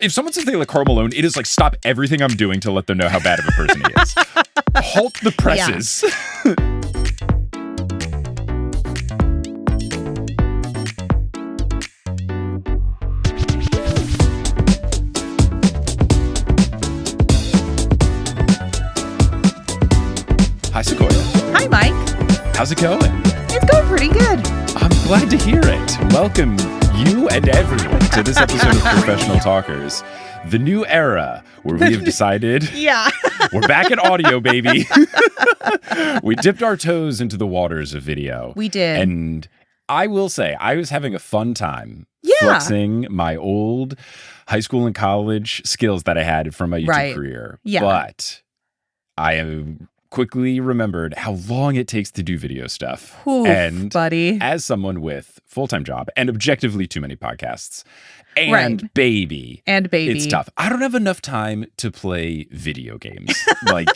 If someone says they like Karl Malone, it is like, stop everything I'm doing to let them know how bad of a person he is. Halt the presses. Yeah. Hi, Sequoia. Hi, Mike. How's it going? It's going pretty good. I'm glad to hear it. Welcome, you and everyone, to this episode of Professional Talkers, the new era where we have decided Yeah. we're back in audio, baby. We dipped our toes into the waters of video. We did. And I will say, I was having a fun time Yeah. flexing my old high school and college skills that I had from my YouTube career. Yeah. But I am quickly remembered how long it takes to do video stuff. Oof, and buddy. as someone with full-time job and objectively too many podcasts and Right. baby, And baby. it's tough. I don't have enough time to play video games. Like,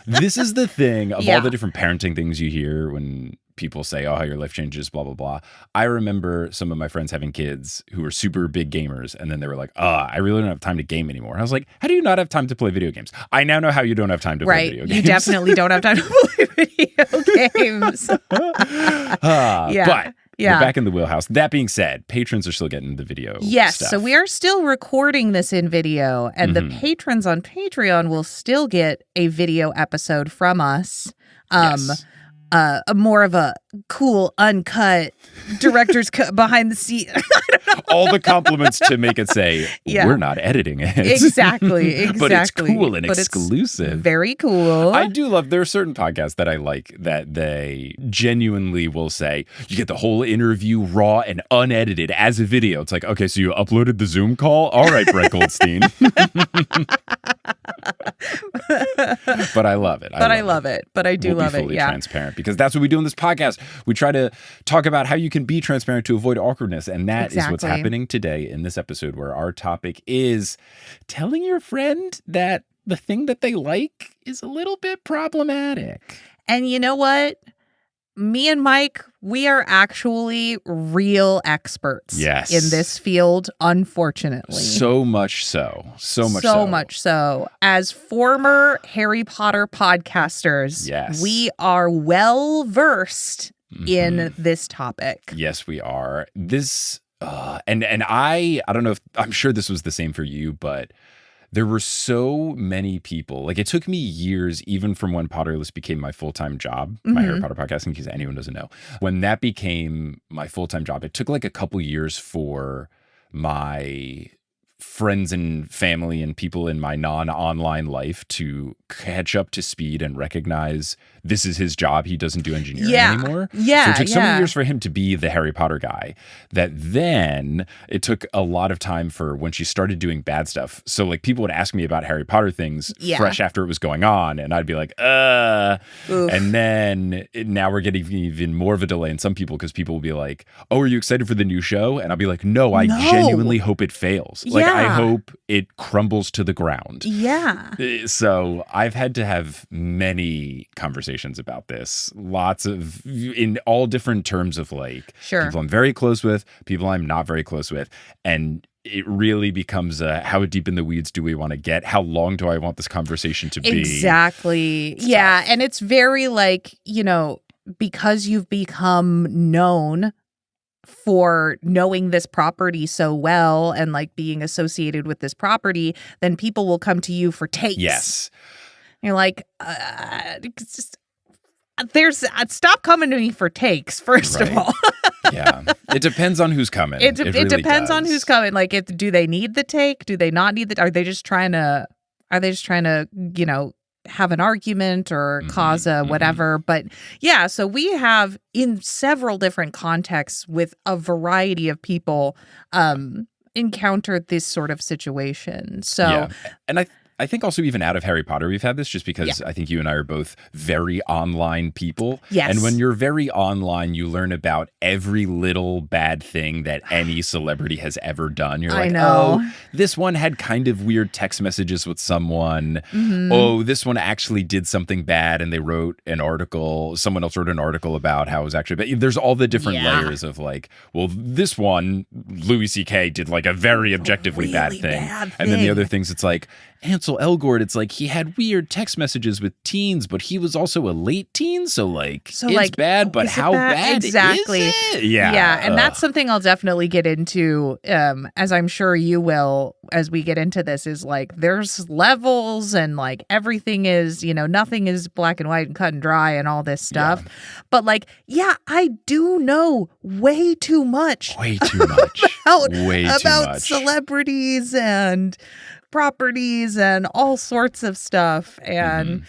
this is the thing of all the different parenting things you hear when people say, oh, how your life changes, blah, blah, blah. I remember some of my friends having kids who were super big gamers, and then they were like, I really don't have time to game anymore. And I was like, how do you not have time to play video games? I now know how you don't have time to play video games. You definitely don't have time to play video games. But we're back in the wheelhouse. That being said, patrons are still getting the video stuff. So we are still recording this in video, and the patrons on Patreon will still get a video episode from us. Yes. More of a cool, uncut director's cut behind the scene. All the compliments to make it say, we're not editing it. Exactly. But it's cool and exclusive. Very cool. I do love, there are certain podcasts that I like that they genuinely will say, you get the whole interview raw and unedited as a video. It's like, okay, so you uploaded the Zoom call? All right, Brett Goldstein. But I love it. I love it. But I do love it. We'll be fully transparent because that's what we do in this podcast. We try to talk about how you can be transparent to avoid awkwardness. And that is what's happening today in this episode, where our topic is telling your friend that the thing that they like is a little bit problematic. And you know what? Me and Mike, we are actually real experts in this field, unfortunately. So much so. So much so. As former Harry Potter podcasters, we are well versed in this topic. Yes, we are. This, and I don't know if, I'm sure this was the same for you, but there were so many people. Like, it took me years, even from when Potterless became my full-time job, my Harry Potter podcast, in case anyone doesn't know. When that became my full-time job, it took like a couple years for my friends and family and people in my non-online life to catch up to speed and recognize this is his job. He doesn't do engineering anymore. So it took so many years for him to be the Harry Potter guy that then it took a lot of time for when she started doing bad stuff. So like people would ask me about Harry Potter things fresh after it was going on, and I'd be like, and then now we're getting even more of a delay in some people because people will be like, oh, are you excited for the new show? And I'll be like, no, I genuinely hope it fails. Like, I hope it crumbles to the ground. Yeah. So I've had to have many conversations about this. Lots of, in all different terms of like, people I'm very close with, people I'm not very close with. And it really becomes how deep in the weeds do we want to get? How long do I want this conversation to be? Exactly. Yeah. And it's very like, you know, because you've become known for knowing this property so well and like being associated with this property, then people will come to you for takes. Yes. You're like, stop coming to me for takes, first of all. Yeah. It depends on who's coming. It depends on who's coming. Like, do they need the take? Do they not need the, are they just trying to, you know, have an argument or cause a whatever. But yeah, so we have in several different contexts with a variety of people encountered this sort of situation. So and I think also even out of Harry Potter, we've had this just because I think you and I are both very online people. Yes. And when you're very online, you learn about every little bad thing that any celebrity has ever done. You're like, oh, this one had kind of weird text messages with someone. Mm-hmm. Oh, this one actually did something bad and they wrote an article. Someone else wrote an article about how it was actually bad. There's all the different layers of like, well, this one, Louis C.K. did like a very objectively really bad thing. And then the other things, it's like, Ansel Elgort, it's like he had weird text messages with teens, but he was also a late teen, so it's bad, but how bad exactly. is it? Yeah. And that's something I'll definitely get into, as I'm sure you will as we get into this, is like there's levels and like everything is, nothing is black and white and cut and dry and all this stuff. Yeah. But like, I do know way too much. About celebrities and properties and all sorts of stuff. And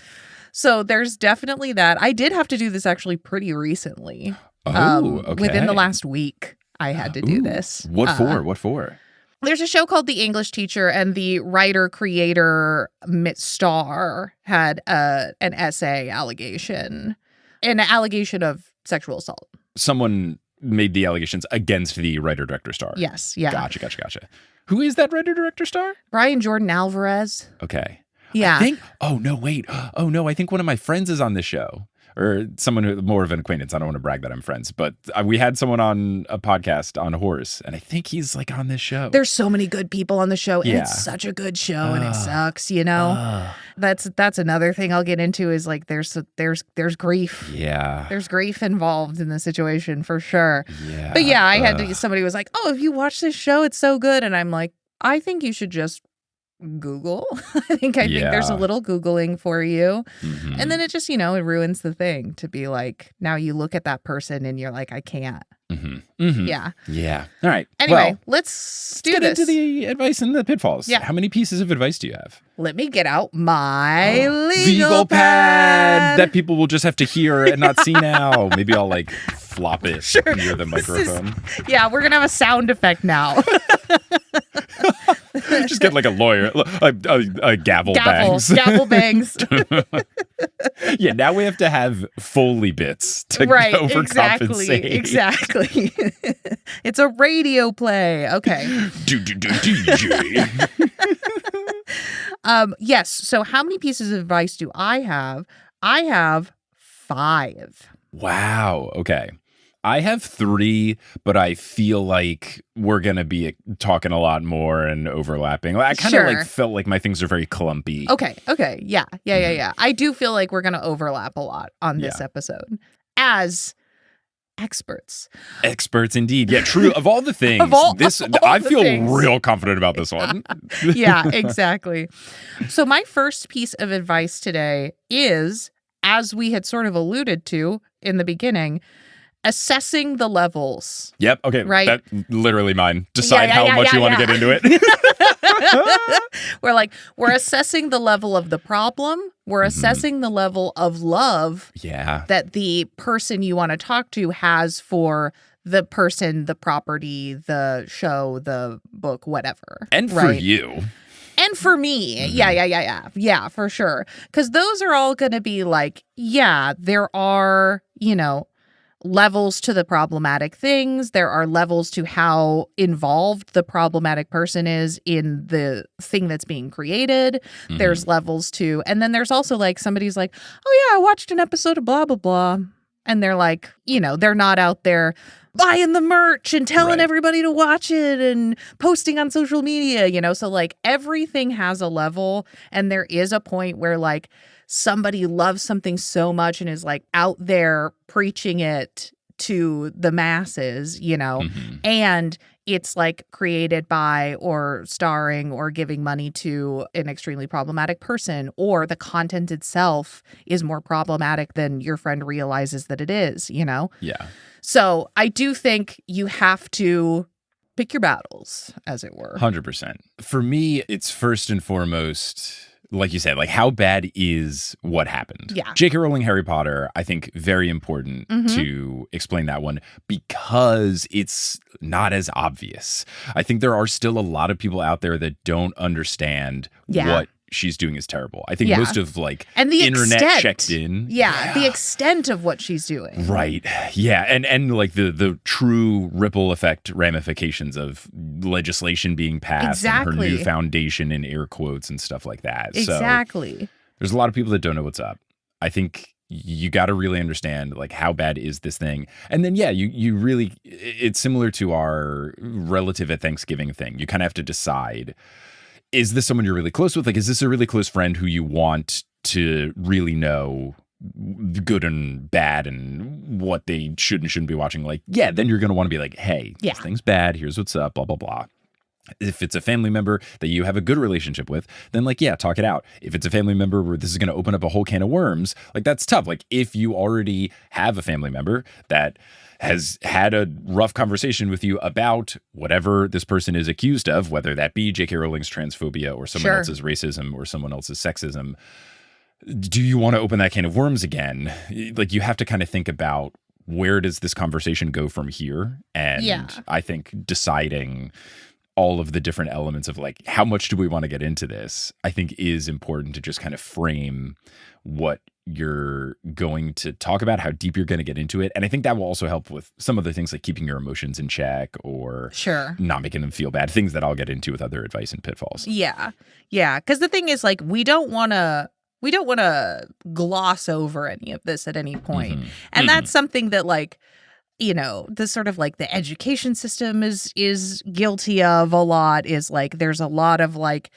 so there's definitely that. I did have to do this actually pretty recently. Within the last week, I had to do this. What for? There's a show called The English Teacher, and the writer-creator Mitt Starr had an essay allegation, an allegation of sexual assault. Someone made the allegations against the writer-director Starr. Yes, yeah. Gotcha. Who is that writer-director Starr? Brian Jordan Alvarez. Okay. Yeah. I think one of my friends is on this show. Or someone who more of an acquaintance. I don't want to brag that I'm friends, but we had someone on a podcast on Horse, and I think he's like on this show. There's so many good people on the show, and it's such a good show, and it sucks, That's another thing I'll get into is like there's grief. Yeah. There's grief involved in the situation for sure. Yeah. But yeah, I had to. Somebody was like, "Oh, if you watch this show, it's so good," and I'm like, I think you should just Google. I think there's a little Googling for you. Mm-hmm. And then it just, it ruins the thing to be like, now you look at that person and you're like, I can't. Mm-hmm. Mm-hmm. Yeah. Yeah. All right. Anyway, let's do get this. into the advice and the pitfalls. Yeah. How many pieces of advice do you have? Let me get out my legal pad that people will just have to hear and not see now. Maybe I'll like flop it near the microphone. We're going to have a sound effect now. Just get like a lawyer, a gavel bangs. Gavel bangs. Yeah, now we have to have Foley bits to overcompensate. Exactly. It's a radio play. Okay. DJ. Yes. So how many pieces of advice do I have? I have 5. Wow. Okay. I have 3, but I feel like we're going to be talking a lot more and overlapping. I kind of like felt like my things are very clumpy. Okay. Yeah. I do feel like we're going to overlap a lot on this episode as experts. Experts indeed. Yeah, true. Of all the things, I feel real confident about this one. Yeah, exactly. So my first piece of advice today is, as we had sort of alluded to in the beginning, assessing the levels. Yep. Okay. Right. That's literally mine. Decide how much you want to get into it. We're assessing the level of the problem. We're assessing the level of love that the person you want to talk to has for the person, the property, the show, the book, whatever. And for you. And for me, yeah, for sure. Because those are all going to be like, there are, levels to the problematic things. There are levels to how involved the problematic person is in the thing that's being created. Mm-hmm. There's levels to, and then there's also like somebody's like, oh yeah, I watched an episode of blah, blah, blah. And they're like, they're not out there buying the merch and telling everybody to watch it and posting on social media, so like everything has a level, and there is a point where like somebody loves something so much and is like out there preaching it to the masses, and it's like created by or starring or giving money to an extremely problematic person, or the content itself is more problematic than your friend realizes that it is, Yeah. So I do think you have to pick your battles, as it were. 100%. For me, it's first and foremost, like you said, like how bad is what happened? Yeah. J.K. Rowling, Harry Potter, I think very important to explain that one because it's not as obvious. I think there are still a lot of people out there that don't understand what she's doing is terrible. I think Yeah. most of like And the internet extent. checked in. Yeah, the extent of what she's doing. Right. Yeah. And like the true ripple effect ramifications of legislation being passed and her Exactly. new foundation in air quotes and stuff like that. Exactly. So there's a lot of people that don't know what's up. I think you got to really understand like how bad is this thing. And then, yeah, you really, it's similar to our relative at Thanksgiving thing. You kind of have to decide, is this someone you're really close with? Like, is this a really close friend who you want to really know good and bad and what they should and shouldn't be watching? Like, yeah, then you're going to want to be like, hey, Yeah. this thing's bad. Here's what's up, blah, blah, blah. If it's a family member that you have a good relationship with, then like, yeah, talk it out. If it's a family member where this is going to open up a whole can of worms, like that's tough. Like if you already have a family member that has had a rough conversation with you about whatever this person is accused of, whether that be J.K. Rowling's transphobia or someone Sure. else's racism or someone else's sexism, do you want to open that can of worms again? Like you have to kind of think about where does this conversation go from here? And Yeah. I think deciding all of the different elements of like, how much do we want to get into this, I think is important to just kind of frame what you're going to talk about, how deep you're going to get into it. And I think that will also help with some other things like keeping your emotions in check or Sure. not making them feel bad, things that I'll get into with other advice and pitfalls. Yeah. Yeah. Because the thing is, like, we don't want to gloss over any of this at any point. Mhm. And that's something that, like, you know, the sort of like the education system is guilty of a lot, is like there's a lot of like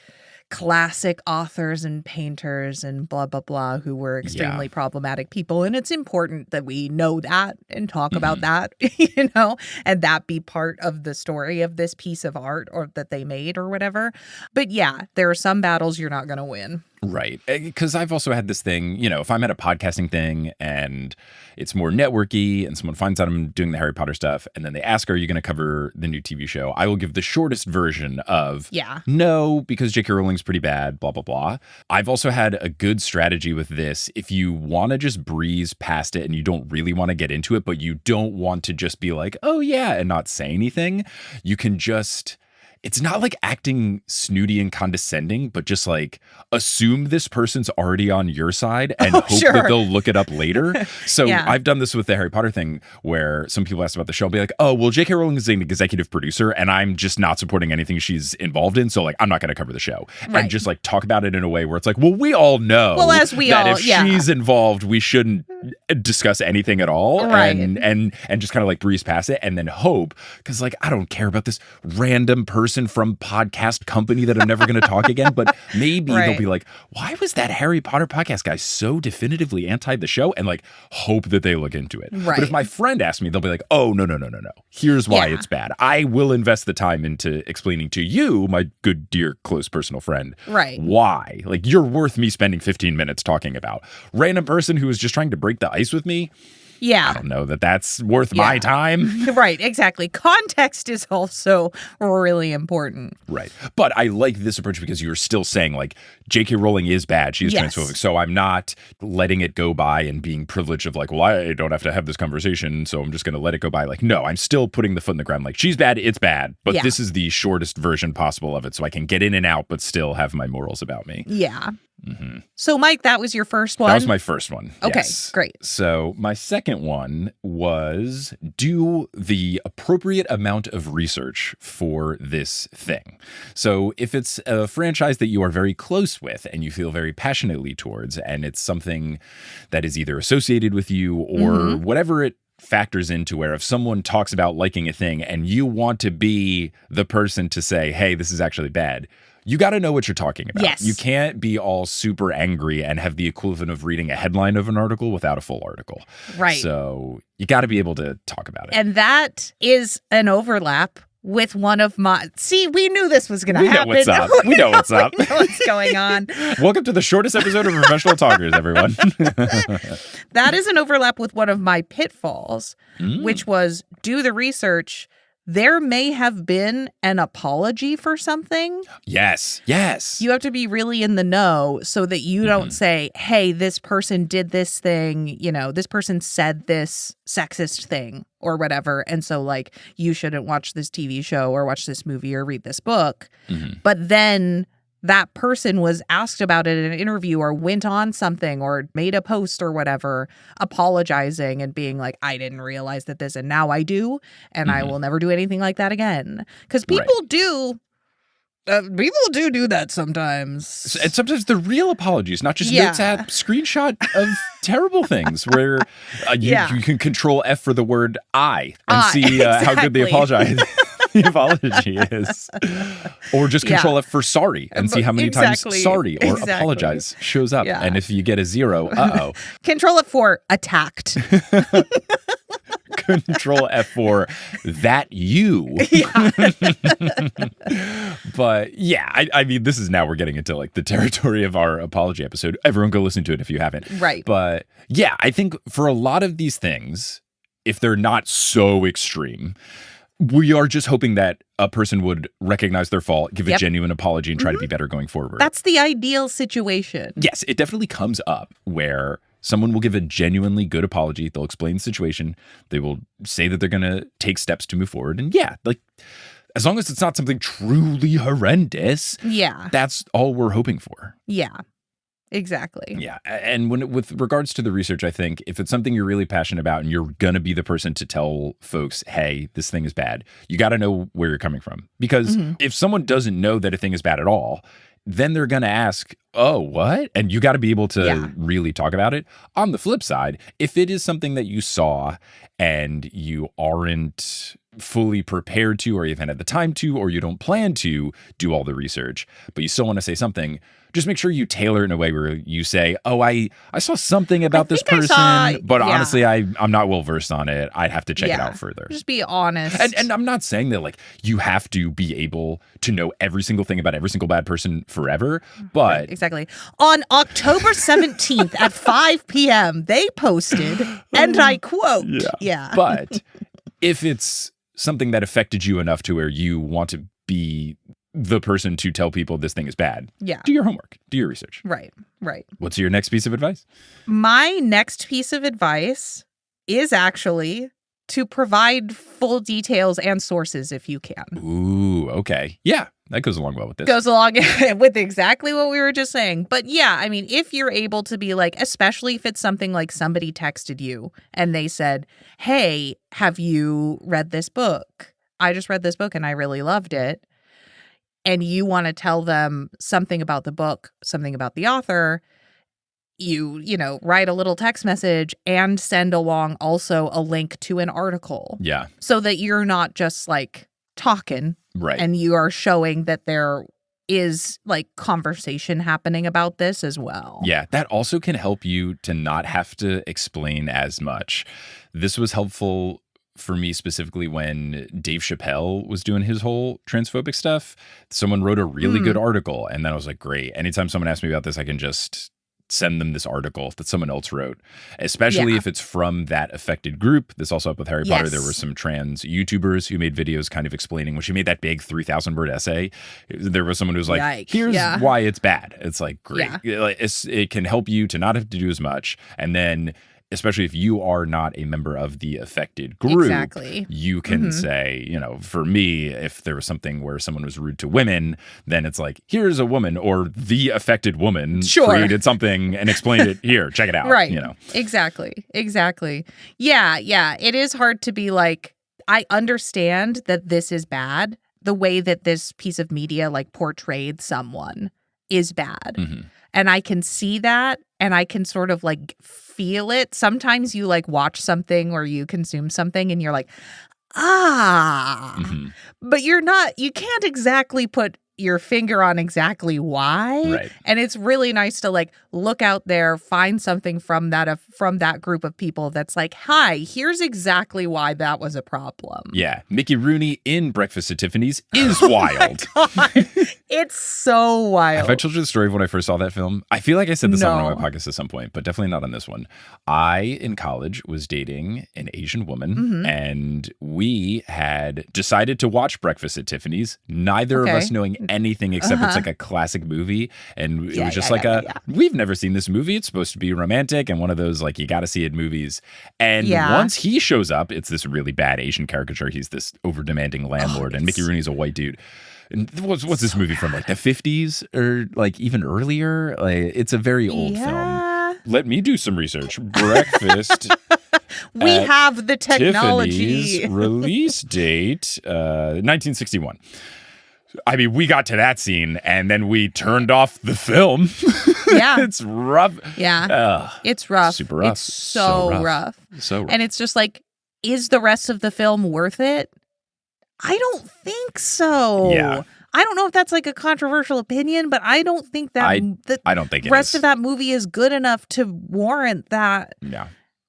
classic authors and painters and blah, blah, blah, who were extremely problematic people. And it's important that we know that and talk about that, you know, and that be part of the story of this piece of art or that they made or whatever. But yeah, there are some battles you're not going to win. Right. Because I've also had this thing, you know, if I'm at a podcasting thing and it's more networky and someone finds out I'm doing the Harry Potter stuff and then they ask, are you going to cover the new TV show? I will give the shortest version of no, because J.K. Rowling's pretty bad, blah, blah, blah. I've also had a good strategy with this. If you want to just breeze past it and you don't really want to get into it, but you don't want to just be like, oh, yeah, and not say anything, you can just... It's not like acting snooty and condescending, but just like assume this person's already on your side and hope that they'll look it up later. So I've done this with the Harry Potter thing where some people ask about the show, I'll be like, oh, well, J.K. Rowling is an executive producer and I'm just not supporting anything she's involved in. So like, I'm not going to cover the show. And just like talk about it in a way where it's like, well, we all know that if she's involved, we shouldn't discuss anything at all. Right. And just kind of like breeze past it and then hope. Because like, I don't care about this random person from podcast company that I'm never going to talk again, but maybe they'll be like, why was that Harry Potter podcast guy so definitively anti the show? And like hope that they look into it. Right. But if my friend asks me, they'll be like, oh, no. Here's why it's bad. I will invest the time into explaining to you, my good, dear, close personal friend, why. Like you're worth me spending 15 minutes talking about. Random person who is just trying to break the ice with me. Yeah. I don't know that that's worth my time. Right, exactly. Context is also really important. Right. But I like this approach because you're still saying like J.K. Rowling is bad. She is transphobic. So I'm not letting it go by and being privileged of like, well, I don't have to have this conversation, so I'm just going to let it go by. Like, no, I'm still putting the foot in the ground. Like, she's bad. It's bad. But this is the shortest version possible of it so I can get in and out, but still have my morals about me. Yeah. Mm-hmm. So, Mike, that was your first one? That was my first one. Okay, yes. Great. So my second one was do the appropriate amount of research for this thing. So if it's a franchise that you are very close with and you feel very passionately towards, and it's something that is either associated with you or whatever it factors into, where if someone talks about liking a thing and you want to be the person to say, hey, this is actually bad, you got to know what you're talking about. Yes. You can't be all super angry and have the equivalent of reading a headline of an article without a full article. Right. So you got to be able to talk about it. And that is an overlap with one of my... See, we knew this was going to happen. We know what's up. We know what's up. We know what's going on. Welcome to the shortest episode of Professional Talkers, everyone. That is an overlap with one of my pitfalls, which was do the research. There may have been an apology for something. Yes. You have to be really in the know so that you don't say, hey, this person did this thing, you know, this person said this sexist thing or whatever. And so, like, you shouldn't watch this TV show or watch this movie or read this book. But then that person was asked about it in an interview or went on something or made a post or whatever, apologizing and being like, I didn't realize that this, and now I do, and I will never do anything like that again. Because people do that sometimes. And sometimes they're real apologies, not just notes app screenshot of terrible things where you can control F for the word I and see how good the apology is. Or just control F for sorry and see how many times sorry or apologize shows up. And if you get a 0, uh-oh. Control F for attacked. Control F for that you. But yeah, I mean, this is now we're getting into like the territory of our apology episode. Everyone go listen to it if you haven't. Right. But yeah, I think for a lot of these things, if they're not so extreme, we are just hoping that a person would recognize their fault, give a genuine apology, and try to be better going forward. That's the ideal situation. Yes, it definitely comes up where someone will give a genuinely good apology. They'll explain the situation. They will say that they're going to take steps to move forward. And yeah, like as long as it's not something truly horrendous, that's all we're hoping for. Yeah. Exactly. Yeah. And with regards to the research, I think if it's something you're really passionate about and you're going to be the person to tell folks, hey, this thing is bad, you got to know where you're coming from. Because if someone doesn't know that a thing is bad at all, then they're going to ask, oh, what? And you got to be able to really talk about it. On the flip side, if it is something that you saw and you aren't fully prepared to, or you haven't had the time to, or you don't plan to do all the research, but you still want to say something, just make sure you tailor it in a way where you say, oh, I saw something about this person, but honestly, I'm not well versed on it. I'd have to check it out further. Just be honest. And I'm not saying that like you have to be able to know every single thing about every single bad person forever, but right, exactly. On October 17th at 5 p.m., they posted, and I quote, But if it's something that affected you enough to where you want to be the person to tell people this thing is bad, do your homework, do your research. Right. What's your next piece of advice? My next piece of advice is actually to provide full details and sources if you can. Ooh, okay. Yeah, that goes along well with this. Goes along with exactly what we were just saying. But yeah, I mean, if you're able to be like, especially if it's something like somebody texted you and they said, hey, have you read this book? I just read this book and I really loved it. And you want to tell them something about the book, something about the author, you know, write a little text message and send along also a link to an article. Yeah. So that you're not just like talking. Right. And you are showing that there is like conversation happening about this as well. Yeah. That also can help you to not have to explain as much. This was helpful for me specifically when Dave Chappelle was doing his whole transphobic stuff. Someone wrote a really good article, and then I was like, great. Anytime someone asks me about this, I can just send them this article that someone else wrote, especially if it's from that affected group. This also up with Harry Potter. There were some trans YouTubers who made videos kind of explaining when she made that big 3,000 word essay. There was someone who was like, here's why it's bad. It's like, great. It can help you to not have to do as much. And then especially if you are not a member of the affected group, you can say, you know, for me, if there was something where someone was rude to women, then it's like, here's a woman or the affected woman created something and explained it here. Check it out. Right. You know, exactly. Yeah. It is hard to be like, I understand that this is bad. The way that this piece of media like portrayed someone is bad. And I can see that and I can sort of like feel it. Sometimes you like watch something or you consume something and you're like, but you can't exactly put your finger on exactly why. Right. And it's really nice to like look out there, find something from that group of people that's like, hi, here's exactly why that was a problem. Yeah. Mickey Rooney in Breakfast at Tiffany's is wild. Oh my God. It's so wild. Have I told you the story of when I first saw that film? I feel like I said this on one of my podcasts at some point, but definitely not on this one. I, in college, was dating an Asian woman, and we had decided to watch Breakfast at Tiffany's, neither of us knowing anything except it's like a classic movie. And it was just we've never seen this movie. It's supposed to be romantic and one of those, like, you got to see it movies. And once he shows up, it's this really bad Asian caricature. He's this over-demanding landlord, and Mickey Rooney's a white dude. And what's this movie from? Like the 50s or like even earlier? Like it's a very old film. Let me do some research. Breakfast. We have the technology. Tiffany's release date 1961. I mean, we got to that scene and then we turned off the film. Yeah. It's rough. Yeah. It's rough. Super rough. It's so rough. So rough. And it's just like, is the rest of the film worth it? I don't think so. Yeah. I don't know if that's like a controversial opinion, but I don't think that I don't think the rest of that movie is good enough to warrant that. Yeah.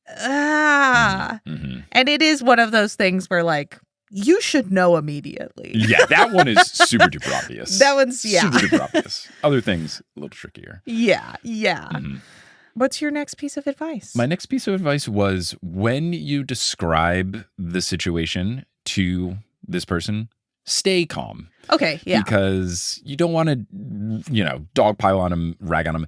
Mm-hmm. And it is one of those things where like, you should know immediately. Yeah, that one is super duper obvious. That one's, super duper obvious. Other things, a little trickier. Yeah. What's your next piece of advice? My next piece of advice was when you describe the situation to this person, stay calm. Okay, yeah. Because you don't want to, dogpile on them, rag on them.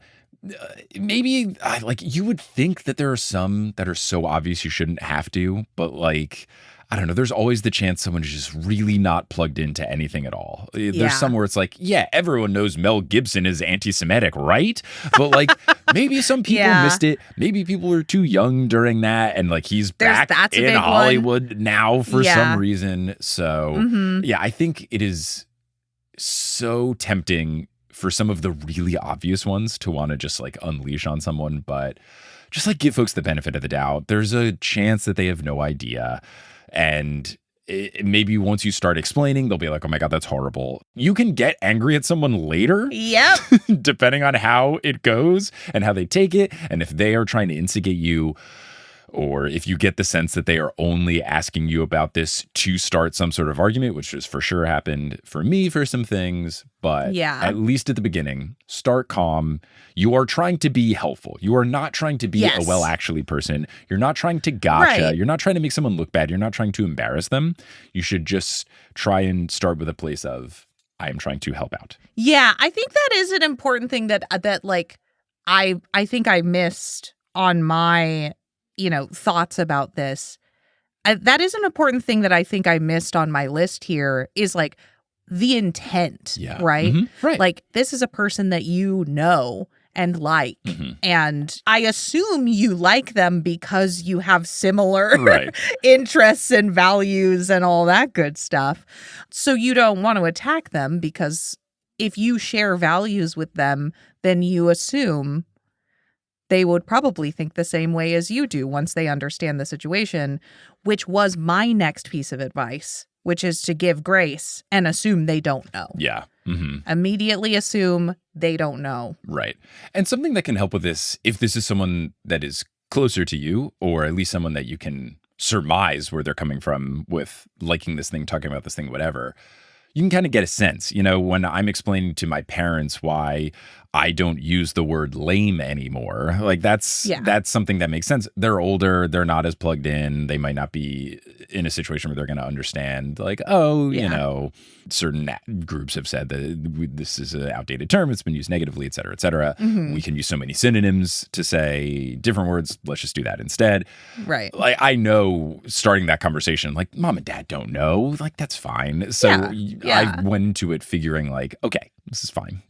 Maybe, like, you would think that there are some that are so obvious you shouldn't have to, but like, I don't know. There's always the chance someone is just really not plugged into anything at all. There's some where it's like, yeah, everyone knows Mel Gibson is anti-Semitic, right? But like, maybe some people missed it. Maybe people are too young during that, and like he's back in Hollywood now for some reason. So yeah, I think it is so tempting for some of the really obvious ones to want to just like unleash on someone, but just like give folks the benefit of the doubt. There's a chance that they have no idea. And maybe once you start explaining, they'll be like, oh my God, that's horrible. You can get angry at someone later. Yep. Depending on how it goes and how they take it. And if they are trying to instigate you, or if you get the sense that they are only asking you about this to start some sort of argument, which has for sure happened for me for some things. But at least at the beginning, start calm. You are trying to be helpful. You are not trying to be a well-actually person. You're not trying to gotcha. Right. You're not trying to make someone look bad. You're not trying to embarrass them. You should just try and start with a place of, I am trying to help out. Yeah, I think that is an important thing that like I think I missed on my thoughts about this. That is an important thing that I think I missed on my list here is like the intent, right? Mm-hmm. Right. Like this is a person that you know and like, and I assume you like them because you have similar interests and values and all that good stuff. So you don't want to attack them because if you share values with them, then you assume they would probably think the same way as you do once they understand the situation, which was my next piece of advice, which is to give grace and assume they don't know. Yeah. Immediately assume they don't know. Right. And something that can help with this, if this is someone that is closer to you, or at least someone that you can surmise where they're coming from with liking this thing, talking about this thing, whatever, you can kind of get a sense, when I'm explaining to my parents why I don't use the word lame anymore. Like that's something that makes sense. They're older. They're not as plugged in. They might not be in a situation where they're going to understand like, certain groups have said that this is an outdated term. It's been used negatively, et cetera, et cetera. We can use so many synonyms to say different words. Let's just do that instead. Right. Like I know starting that conversation, like mom and dad don't know, like that's fine. So I went into it figuring like, okay, this is fine.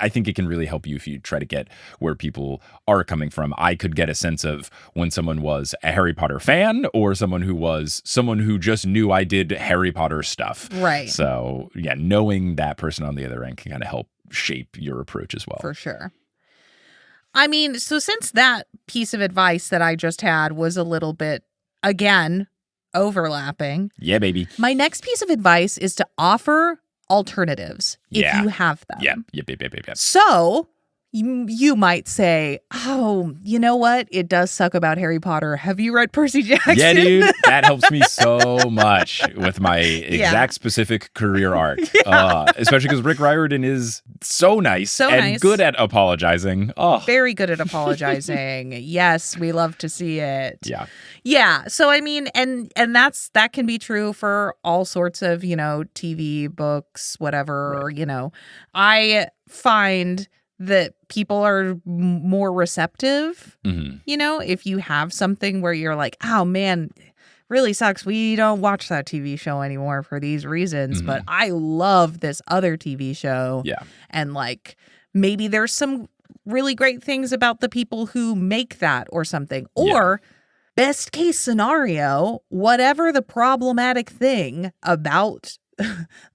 I think it can really help you if you try to get where people are coming from. I could get a sense of when someone was a Harry Potter fan or someone who just knew I did Harry Potter stuff. Right. So knowing that person on the other end can kind of help shape your approach as well. For sure. I mean, so since that piece of advice that I just had was a little bit, again, overlapping. Yeah, baby. My next piece of advice is to offer alternatives if you have them. Yep. So you might say, oh, you know what? It does suck about Harry Potter. Have you read Percy Jackson? Yeah, dude. That helps me so much with my exact specific career arc. Especially because Rick Riordan is so nice and good at apologizing. Oh, very good at apologizing. Yes, we love to see it. Yeah. So I mean, and that can be true for all sorts of, TV, books, whatever, Right. I find that people are more receptive, if you have something where you're like, oh man, really sucks. We don't watch that TV show anymore for these reasons, but Mhm. I love this other TV show. Yeah. And like maybe there's some really great things about the people who make that or something. Yeah. Or best case scenario, whatever the problematic thing about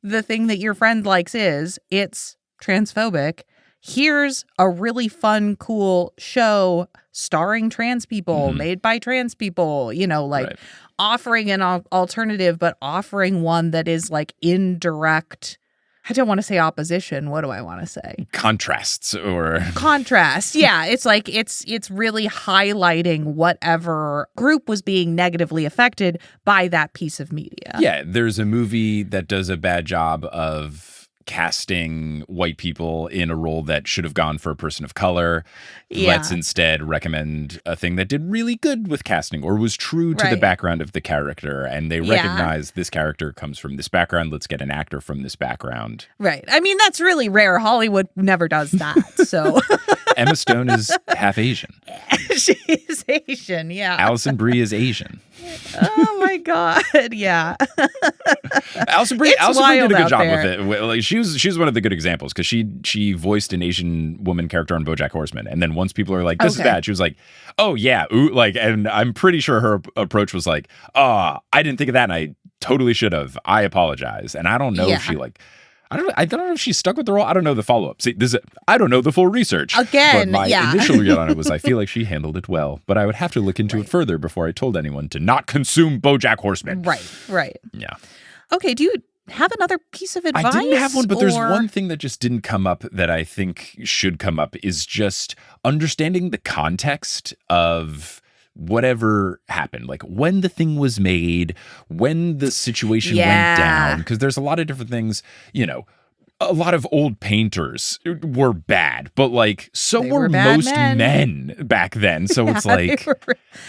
the thing that your friend likes is, it's transphobic. Here's a really fun, cool show starring trans people, Mhm. made by trans people, you know, like Right. offering an alternative, but offering one that is like indirect. I don't want to say opposition. What do I want to say? Contrasts or Contrast. Yeah, it's like it's really highlighting whatever group was being negatively affected by that piece of media. yeah, there's a movie that does a bad job of casting white people in a role that should have gone for a person of color. Yeah. Let's instead recommend a thing that did really good with casting or was true to the Right. background of the character. And they Yeah. recognize this character comes from this background. Let's get an actor from this background. Right. I mean, that's really rare. Hollywood never does that. So Emma Stone is half Asian. she is Asian. Yeah. Alison Brie is Asian. Oh my God. Yeah. Alison Brie It's did a wild good out job there. with it. Like, she was one of the good examples because she voiced an Asian woman character on BoJack Horseman, and then once people are like, "This is Okay. bad," she was like, "Oh yeah," ooh, like, and I'm pretty sure her approach was like, "Oh, I didn't think of that, and I totally should have. I apologize." And I don't know Yeah. if she like. I don't know if she stuck with the role. I don't know the follow up. See, I don't know the full research. Again, but my yeah. initial read on it was I feel like she handled it well, but I would have to look into it further before I told anyone to not consume BoJack Horseman. Right. Right. Yeah. Okay. Do you have another piece of advice? I didn't have one, but there's or- one thing that just didn't come up that I think should come up is just understanding the context of whatever happened, like when the thing was made, when the situation went Yeah. down, because there's a lot of different things, you know. A lot of old painters were bad, but like so They were were bad most men back then. So it's Yeah, they like were-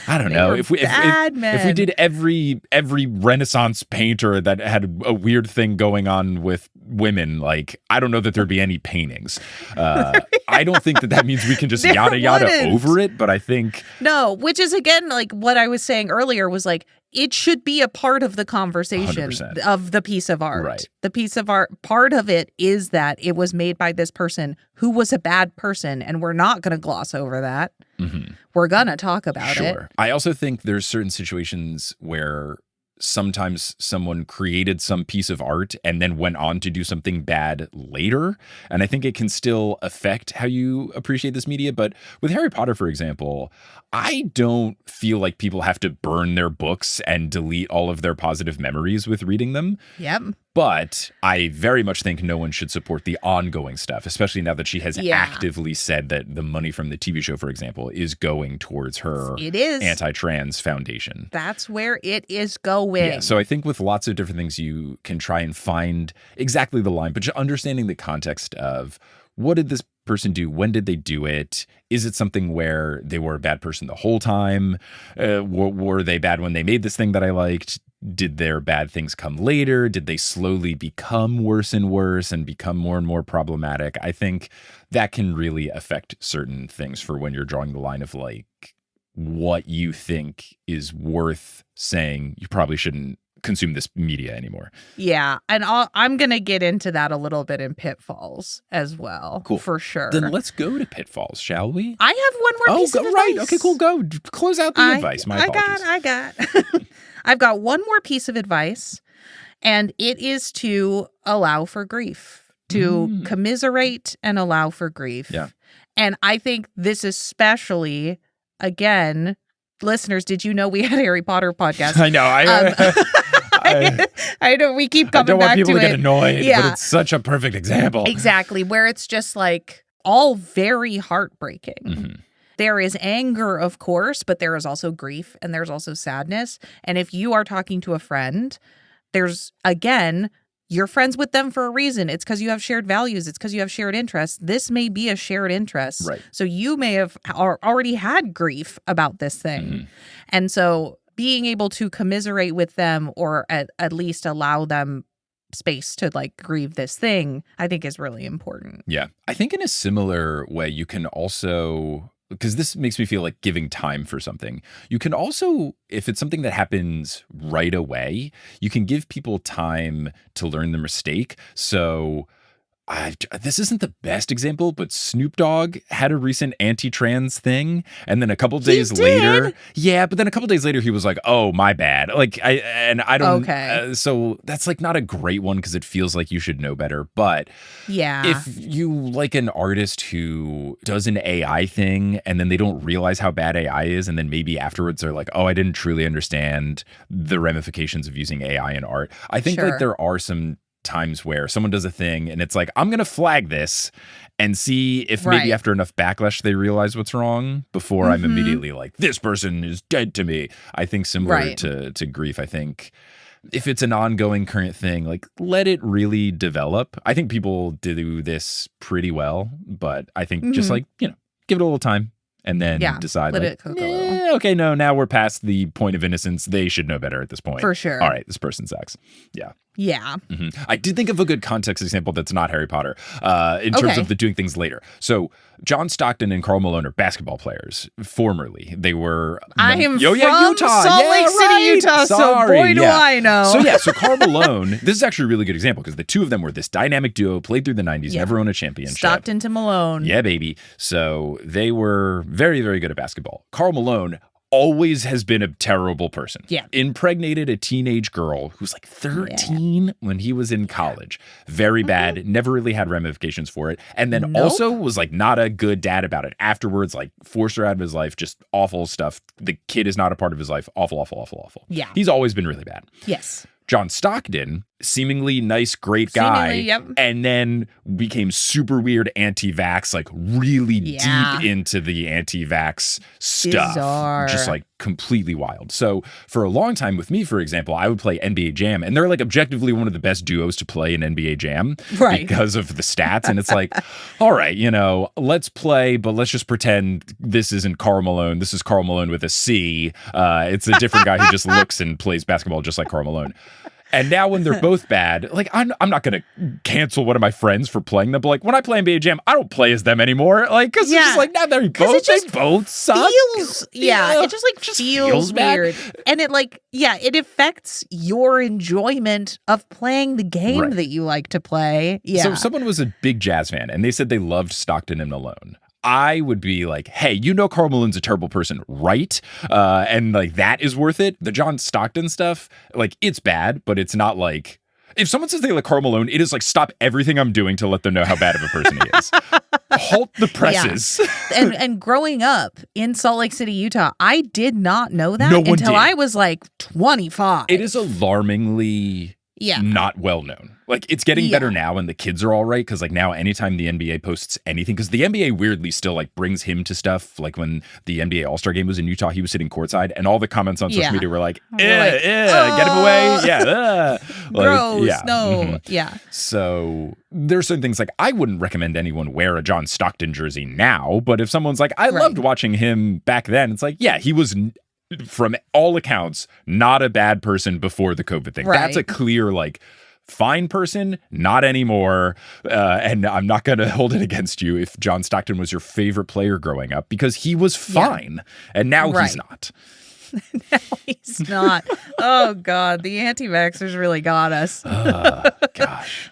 I don't they know were if we bad if we men. did every Renaissance painter that had a weird thing going on with women, like I don't know that there'd be any paintings. I don't think that means we can just There yada yada wouldn't. over it, but I think No, which is again like what I was saying earlier was like it should be a part of the conversation 100%. of the piece of art. Right. The piece of art, part of it is that it was made by this person who was a bad person, and we're not going to gloss over that. mhm. We're going to talk about it. Sure. I also think there's certain situations where sometimes someone created some piece of art and then went on to do something bad later. And I think it can still affect how you appreciate this media. But with Harry Potter, for example, I don't feel like people have to burn their books and delete all of their positive memories with reading them. Yep. But I very much think no one should support the ongoing stuff, especially now that she has Yeah. actively said that the money from the TV show, for example, is going towards her It is. anti-trans foundation. That's where it is going. Yeah, so I think with lots of different things, you can try and find exactly the line, but just understanding the context of what did this person do? When did they do it? Is it something where they were a bad person the whole time? Were they bad when they made this thing that I liked? Did their bad things come later? Did they slowly become worse and worse and become more and more problematic? I think that can really affect certain things for when you're drawing the line of like what you think is worth saying you probably shouldn't consume this media anymore. Yeah. And I'm going to get into that a little bit in Pitfalls as well. Cool. For sure. Then let's go to pitfalls, shall we? I have one more piece of right. advice. Okay, cool. Go. Close out the advice. My apologies. I got. I've got one more piece of advice, and it is to allow for grief, to commiserate and allow for grief. Yeah. And I think this especially, again, listeners, did you know we had a Harry Potter podcast? I know. I know we keep I coming don't want back people to to it. get annoyed, Yeah. but it's such a perfect example. Exactly, where it's just like all very heartbreaking. Mhm. There is anger, of course, but there is also grief and there's also sadness. And if you are talking to a friend, there's, again, you're friends with them for a reason. It's because you have shared values. It's because you have shared interests. This may be a shared interest. Right. So you may have already had grief about this thing. Mhm. And so being able to commiserate with them or at least allow them space to like grieve this thing, I think is really important. Yeah. I think in a similar way, you can also because this makes me feel like giving time for something. You can also, if it's something that happens right away, you can give people time to learn the mistake. So this isn't the best example, but Snoop Dogg had a recent anti-trans thing, and then a couple days later, but then a couple days later, he was like, "Oh, my bad." Like I don't. Okay. So that's like not a great one because it feels like you should know better. But if you like an artist who does an AI thing and then they don't realize how bad AI is, and then maybe afterwards they're like, "Oh, I didn't truly understand the ramifications of using AI in art." I think like there are some times where someone does a thing and it's like, I'm going to flag this and see if maybe after enough backlash they realize what's wrong before I'm immediately like, this person is dead to me. I think similar to grief, I think if it's an ongoing current thing, like let it really develop. I think people do this pretty well, but I think just like, give it a little time. And then decide, let like, it cook a little. Okay, no, now we're past the point of innocence. They should know better at this point. For sure. All right, this person sucks. Yeah. Yeah. I did think of a good context example that's not Harry Potter in terms of the doing things later. So John Stockton and Karl Malone are basketball players. Formerly, they were. I am from Utah. Salt Lake City, Utah. So boy, do I know. So Karl Malone. This is actually a really good example because the two of them were this dynamic duo, played through the '90s, never won a championship. Stockton to Malone. Yeah, baby. So they were very, very good at basketball. Karl Malone always has been a terrible person. Yeah. Impregnated a teenage girl who's like 13 when he was in college. Very bad. Never really had ramifications for it. And then also was like not a good dad about it afterwards, like forced her out of his life. Just awful stuff. The kid is not a part of his life. Awful, awful, awful, awful. Yeah. He's always been really bad. Yes. John Stockton, seemingly nice, great guy, and then became super weird anti-vax, like really deep into the anti-vax stuff. Bizarre. Just like completely wild. So for a long time with me, for example, I would play NBA Jam, and they're like objectively one of the best duos to play in NBA Jam because of the stats. And it's like, all right, let's play, but let's just pretend this isn't Karl Malone. This is Karl Malone with a C. It's a different guy who just looks and plays basketball just like Karl Malone. And now when they're both bad, like I'm not going to cancel one of my friends for playing them. But like when I play NBA Jam, I don't play as them anymore. Like, because it's just like, now they both suck. It just like feels weird. And it like, it affects your enjoyment of playing the game that you like to play. Yeah. So someone was a big Jazz fan and they said they loved Stockton and Malone. I would be like, hey, Karl Malone's a terrible person, right? And like that is worth it. The John Stockton stuff, like it's bad, but it's not like, if someone says they like Karl Malone, it is like, stop everything I'm doing to let them know how bad of a person he is. Halt the presses. Yeah. And growing up in Salt Lake City, Utah, I did not know that until I was like 25. It is alarmingly not well known. Like it's getting better now and the kids are all right because like now anytime the NBA posts anything, because the NBA weirdly still like brings him to stuff. Like when the NBA All-Star game was in Utah, he was sitting courtside and all the comments on social media were like, get him away. Yeah. Gross. No. Yeah. So there's certain things like I wouldn't recommend anyone wear a John Stockton jersey now, but if someone's like, I loved watching him back then, it's like, he was from all accounts not a bad person before the COVID thing. That's a clear like fine person, not anymore. And I'm not going to hold it against you if John Stockton was your favorite player growing up because he was fine. And now he's not. Now he's not. Oh, God. The anti-vaxxers really got us. Gosh.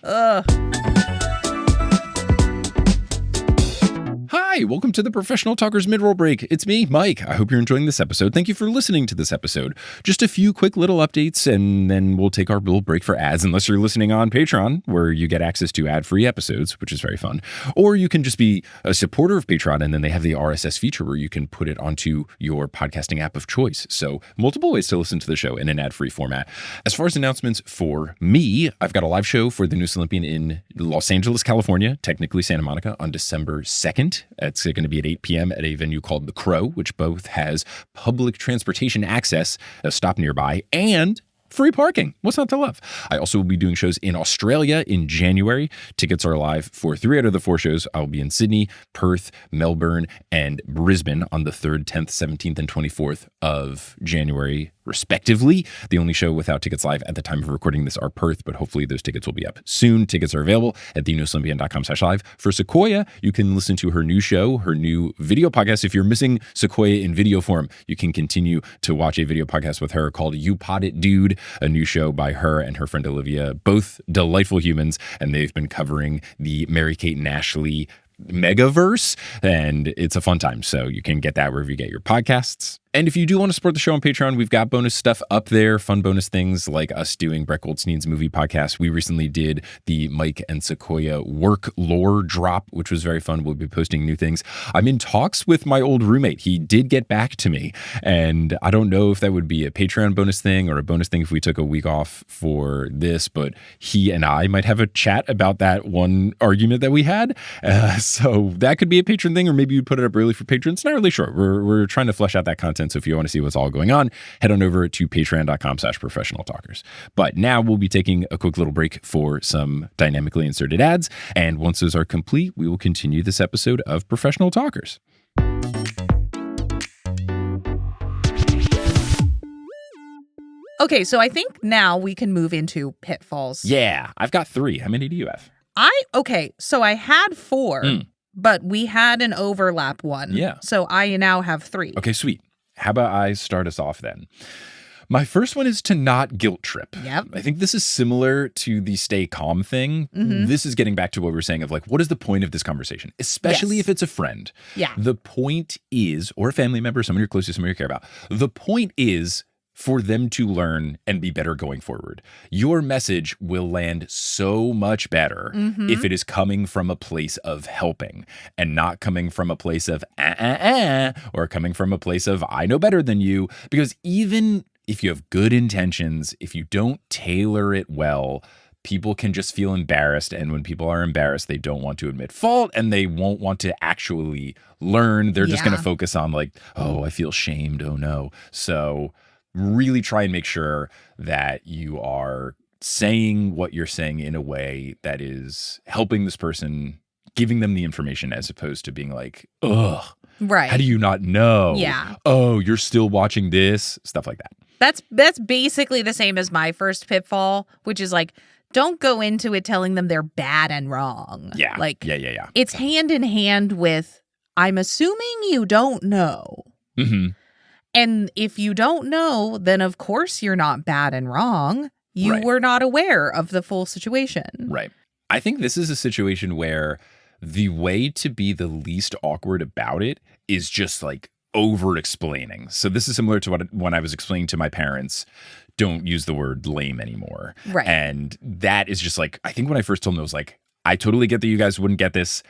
Hi, welcome to the Professional Talkers Mid-Roll Break. It's me, Mike. I hope you're enjoying this episode. Thank you for listening to this episode. Just a few quick little updates, and then we'll take our little break for ads, unless you're listening on Patreon, where you get access to ad-free episodes, which is very fun. Or you can just be a supporter of Patreon, and then they have the RSS feature where you can put it onto your podcasting app of choice. So multiple ways to listen to the show in an ad-free format. As far as announcements for me, I've got a live show for the Noose Olympian in Los Angeles, California, technically Santa Monica, on December 2nd. It's going to be at 8 p.m. at a venue called The Crow, which both has public transportation access, a stop nearby, and free parking. What's not to love? I also will be doing shows in Australia in January. Tickets are live for 3 out of the 4 shows. I'll be in Sydney, Perth, Melbourne, and Brisbane on the 3rd, 10th, 17th, and 24th of January respectively. The only show without tickets live at the time of recording this are Perth, but hopefully those tickets will be up soon. Tickets are available at thenosylumbian.com/live. For Sequoia, you can listen to her new show, her new video podcast. If you're missing Sequoia in video form, you can continue to watch a video podcast with her called You Pot It Dude, a new show by her and her friend Olivia, both delightful humans, and they've been covering the Mary-Kate and Ashley megaverse, and it's a fun time. So you can get that wherever you get your podcasts. And if you do want to support the show on Patreon, we've got bonus stuff up there, fun bonus things like us doing Brett Goldstein's movie podcast. We recently did the Mike and Sequoia work lore drop, which was very fun. We'll be posting new things. I'm in talks with my old roommate. He did get back to me, and I don't know if that would be a Patreon bonus thing or a bonus thing if we took a week off for this, but he and I might have a chat about that one argument that we had. So that could be a Patreon thing, or maybe you'd put it up early for patrons. Not really sure. We're trying to flesh out that content. So if you want to see what's all going on, head on over to patreon.com/professional talkers. But now we'll be taking a quick little break for some dynamically inserted ads. And once those are complete, we will continue this episode of Professional Talkers. Okay, so I think now we can move into pitfalls. Yeah, I've got 3. How many do you have? So I had 4, but we had an overlap one. Yeah. So I now have 3. Okay, sweet. How about I start us off then? My first one is to not guilt trip. Yep. I think this is similar to the stay calm thing. Mm-hmm. This is getting back to what we were saying of like, what is the point of this conversation? Especially if it's a friend. Yeah. The point is, or a family member, someone you're close to, someone you care about. The point is for them to learn and be better going forward. Your message will land so much better if it is coming from a place of helping and not coming from a place of or coming from a place of I know better than you. Because even if you have good intentions, if you don't tailor it well, people can just feel embarrassed. And when people are embarrassed, they don't want to admit fault and they won't want to actually learn. They're just going to focus on like, oh, I feel shamed. Oh no. So really try and make sure that you are saying what you're saying in a way that is helping this person, giving them the information as opposed to being like, ugh, right. How do you not know? Yeah. Oh, you're still watching this? Stuff like that. That's basically the same as my first pitfall, which is like, don't go into it telling them they're bad and wrong. Yeah. Like, Yeah. It's hand in hand with, I'm assuming you don't know. Mm-hmm. And if you don't know, then of course you're not bad and wrong. You were not aware of the full situation. Right. I think this is a situation where the way to be the least awkward about it is just like over explaining. So this is similar to when I was explaining to my parents, don't use the word lame anymore. Right. And that is just like, I think when I first told them, I was like, I totally get that you guys wouldn't get this.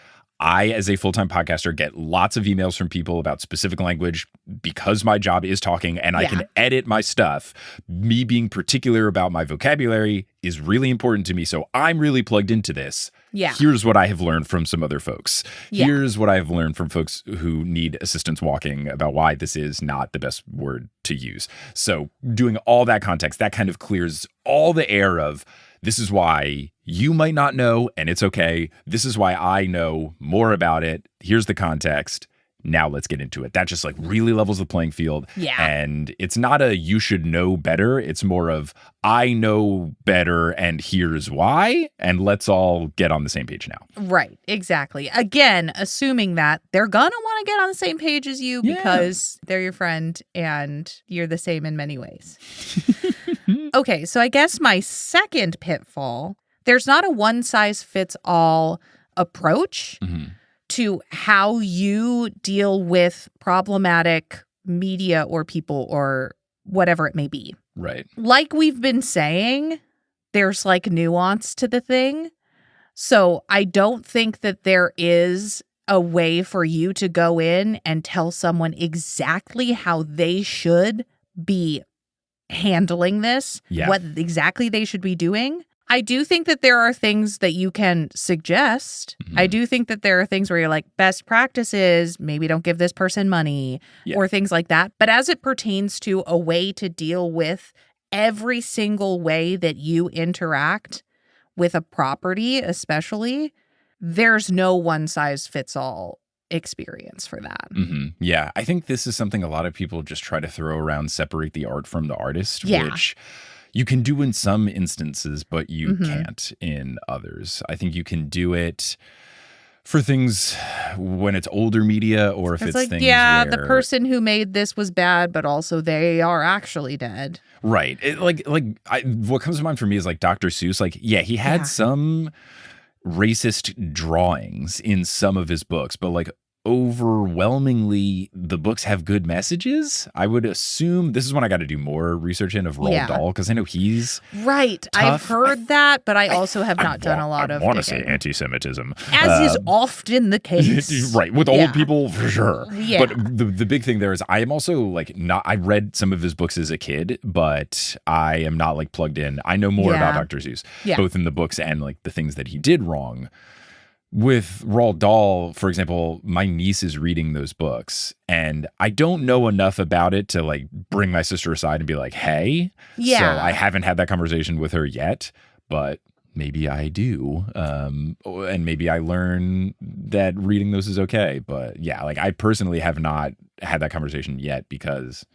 I, as a full-time podcaster, get lots of emails from people about specific language because my job is talking and I can edit my stuff. Me being particular about my vocabulary is really important to me. So I'm really plugged into this. Yeah. Here's what I have learned from some other folks. Yeah. Here's what I've learned from folks who need assistance walking about why this is not the best word to use. So doing all that context, that kind of clears all the air of, this is why you might not know, and it's okay. This is why I know more about it. Here's the context. Now let's get into it. That just like really levels the playing field. Yeah. And it's not a you should know better. It's more of I know better and here's why. And let's all get on the same page now. Right. Exactly. Again, assuming that they're going to want to get on the same page as you because they're your friend and you're the same in many ways. Okay. So I guess my second pitfall, there's not a one size fits all approach to how you deal with problematic media or people or whatever it may be. Right. Like we've been saying, there's like nuance to the thing. So I don't think that there is a way for you to go in and tell someone exactly how they should be handling this, what exactly they should be doing. I do think that there are things that you can suggest. I do think that there are things where you're like, best practices, maybe don't give this person money or things like that. But as it pertains to a way to deal with every single way that you interact with a property, especially, there's no one size fits all experience for that. Yeah, I think this is something a lot of people just try to throw around, separate the art from the artist, which you can do in some instances, but you can't in others. I think you can do it for things when it's older media, or if it's like, things yeah, where the person who made this was bad, but also they are actually dead. Right. What comes to mind for me is like Dr. Seuss. Like, yeah, he had some racist drawings in some of his books, but like overwhelmingly the books have good messages. I would assume this is when I got to do more research of Roald Dahl, because I know he's tough. I've heard that, but I also have not done a lot of. I want to say anti-Semitism, as is often the case, right? With old people for sure. Yeah. But the big thing there is I am also like not. I read some of his books as a kid, but I am not like plugged in. I know more about Dr. Seuss, both in the books and like the things that he did wrong. With Roald Dahl, for example, my niece is reading those books, and I don't know enough about it to like bring my sister aside and be like, hey. So I haven't had that conversation with her yet, but maybe I do. And maybe I learn that reading those is okay. But yeah, like I personally have not had that conversation yet because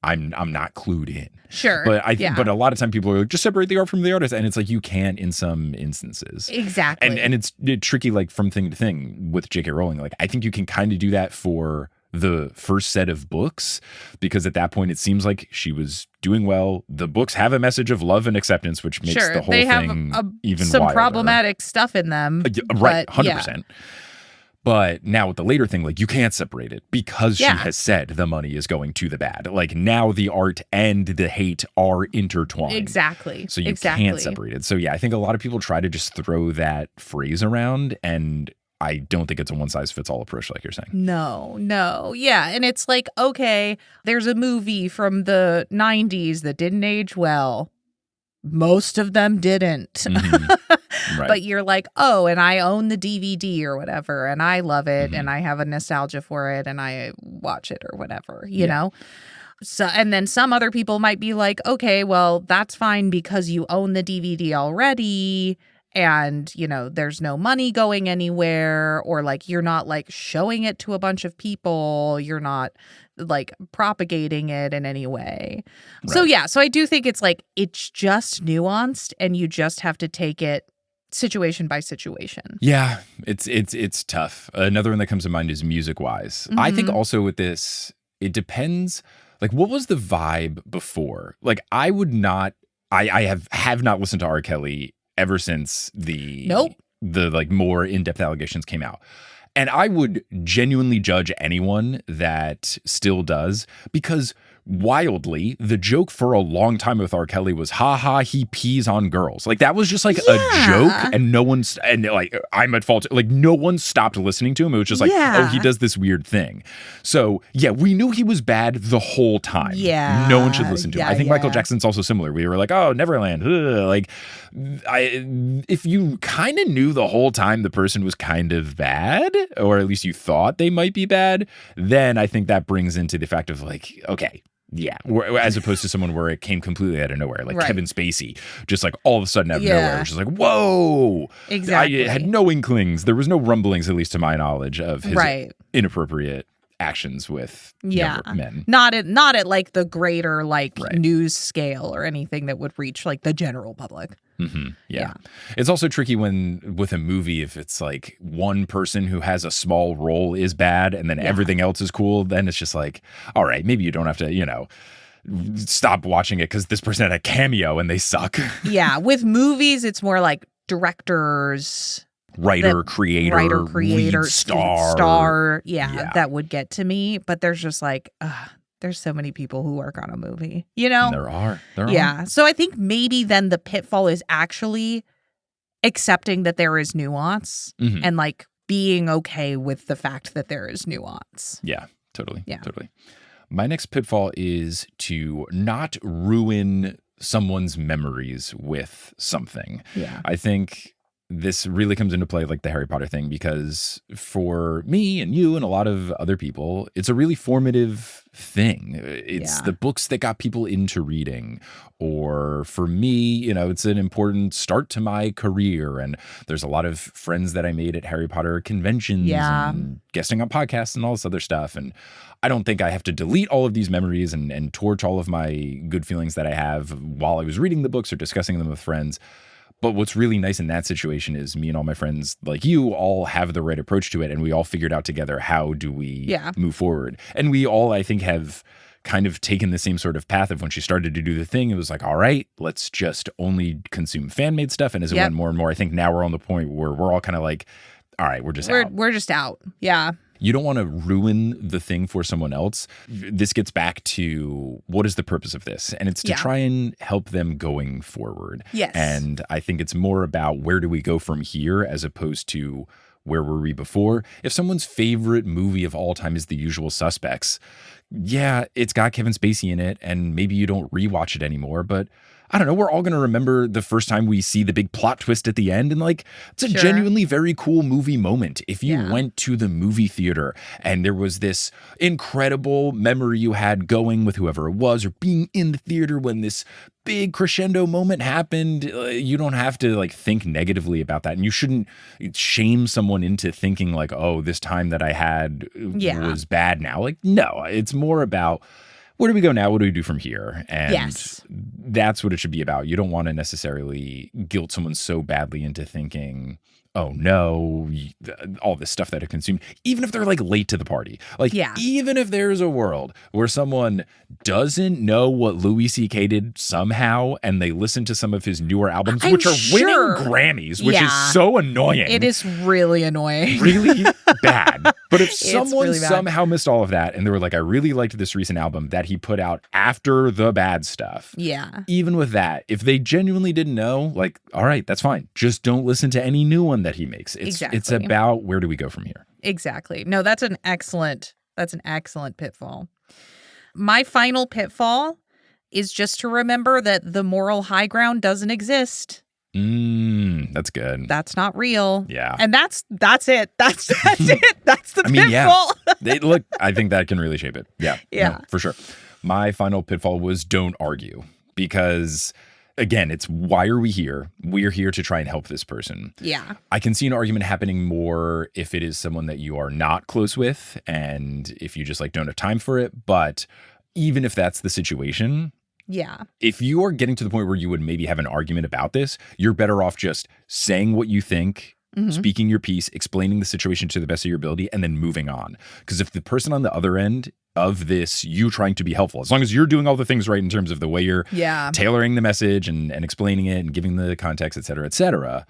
I'm not clued in. Sure. But but a lot of time people are like, just separate the art from the artist. And it's like, you can't in some instances. Exactly. And it's tricky, like from thing to thing with J.K. Rowling. Like, I think you can kind of do that for the first set of books, because at that point it seems like she was doing well. The books have a message of love and acceptance, which makes the whole thing even some wilder. Problematic stuff in them. Right. 100%. But now with the later thing, like you can't separate it because she has said the money is going to the bad. Like now the art and the hate are intertwined. Exactly. So you can't separate it. So yeah, I think a lot of people try to just throw that phrase around, and I don't think it's a one size fits all approach like you're saying. No. Yeah. And it's like, okay, there's a movie from the 90s that didn't age well. Most of them didn't. Right. But you're like, oh, and I own the DVD or whatever, and I love it, and I have a nostalgia for it, and I watch it or whatever, you know? So, and then some other people might be like, okay, well, that's fine because you own the DVD already, and, you know, there's no money going anywhere, or like you're not like showing it to a bunch of people. You're not like propagating it in any way. Right. So, yeah. So I do think it's like, it's just nuanced, and you just have to take it situation by situation. Yeah, it's tough. Another one that comes to mind is music wise. I think also with this, it depends. Like, what was the vibe before? Like, I would not. I have not listened to R. Kelly ever since the like more in-depth allegations came out. And I would genuinely judge anyone that still does, because wildly, the joke for a long time with R. Kelly was, ha, he pees on girls. Like, that was just like a joke, and no one's, and like, I'm at fault. Like, no one stopped listening to him. It was just like, oh, he does this weird thing. So, yeah, we knew he was bad the whole time. Yeah. No one should listen to him. I think Michael Jackson's also similar. We were like, oh, Neverland. Ugh. Like, if you kind of knew the whole time the person was kind of bad, or at least you thought they might be bad, then I think that brings into the fact of like, okay, yeah, as opposed to someone where it came completely out of nowhere, like Kevin Spacey, just like all of a sudden out of nowhere, which is like, whoa, exactly. I had no inklings. There was no rumblings, at least to my knowledge, of his inappropriate actions with younger men. Not at like the greater like news scale or anything that would reach like the general public. Yeah. It's also tricky when with a movie, if it's like one person who has a small role is bad and then everything else is cool, then it's just like, all right, maybe you don't have to, you know, stop watching it because this person had a cameo and they suck. Yeah. With movies, it's more like directors, writer, creator, lead star. Yeah, that would get to me. But there's just like, there's so many people who work on a movie, you know? There are. So I think maybe then the pitfall is actually accepting that there is nuance and like being okay with the fact that there is nuance. Yeah, totally. My next pitfall is to not ruin someone's memories with something. Yeah. I think this really comes into play, like the Harry Potter thing, because for me and you and a lot of other people, it's a really formative thing. It's the books that got people into reading. Or for me, it's an important start to my career. And there's a lot of friends that I made at Harry Potter conventions and guesting on podcasts and all this other stuff. And I don't think I have to delete all of these memories and torch all of my good feelings that I have while I was reading the books or discussing them with friends. But what's really nice in that situation is me and all my friends like you all have the right approach to it. And we all figured out together, how do we move forward? And we all, I think, have kind of taken the same sort of path of when she started to do the thing. It was like, all right, let's just only consume fan-made stuff. And as it went more and more, I think now we're on the point where we're all kind of like, all right, we're just out. We're just out. Yeah. You don't want to ruin the thing for someone else. This gets back to what is the purpose of this? And it's to try and help them going forward. Yes. And I think it's more about where do we go from here as opposed to where were we before? If someone's favorite movie of all time is The Usual Suspects, it's got Kevin Spacey in it, and maybe you don't rewatch it anymore, but I don't know, we're all going to remember the first time we see the big plot twist at the end. And like, it's a genuinely very cool movie moment. If you went to the movie theater and there was this incredible memory you had going with whoever it was, or being in the theater when this big crescendo moment happened, you don't have to like think negatively about that. And you shouldn't shame someone into thinking like, oh, this time that I had was bad now. Like, no, it's more about, where do we go now? What do we do from here? And that's what it should be about. You don't want to necessarily guilt someone so badly into thinking, oh no, all this stuff that it consumed, even if they're like late to the party. Like, even if there's a world where someone doesn't know what Louis C.K. did somehow, and they listen to some of his newer albums, which are winning Grammys, which is so annoying. It is really annoying. Really bad. But if someone somehow missed all of that and they were like, I really liked this recent album that he put out after the bad stuff. Yeah. Even with that, if they genuinely didn't know, like, all right, that's fine. Just don't listen to any new one that he makes. It's about where do we go from here? Exactly. No, that's an excellent pitfall. My final pitfall is just to remember that the moral high ground doesn't exist. That's good. That's not real. Yeah. And that's it. That's it. That's the pitfall. Look, I think that can really shape it. Yeah. Yeah. No, for sure. My final pitfall was don't argue, because again, it's why are we here? We're here to try and help this person. Yeah. I can see an argument happening more if it is someone that you are not close with and if you just like don't have time for it. But even if that's the situation, if you are getting to the point where you would maybe have an argument about this, you're better off just saying what you think, speaking your piece, explaining the situation to the best of your ability, and then moving on. Because if the person on the other end of this, you trying to be helpful, as long as you're doing all the things right in terms of the way you're tailoring the message and explaining it and giving the context, et cetera,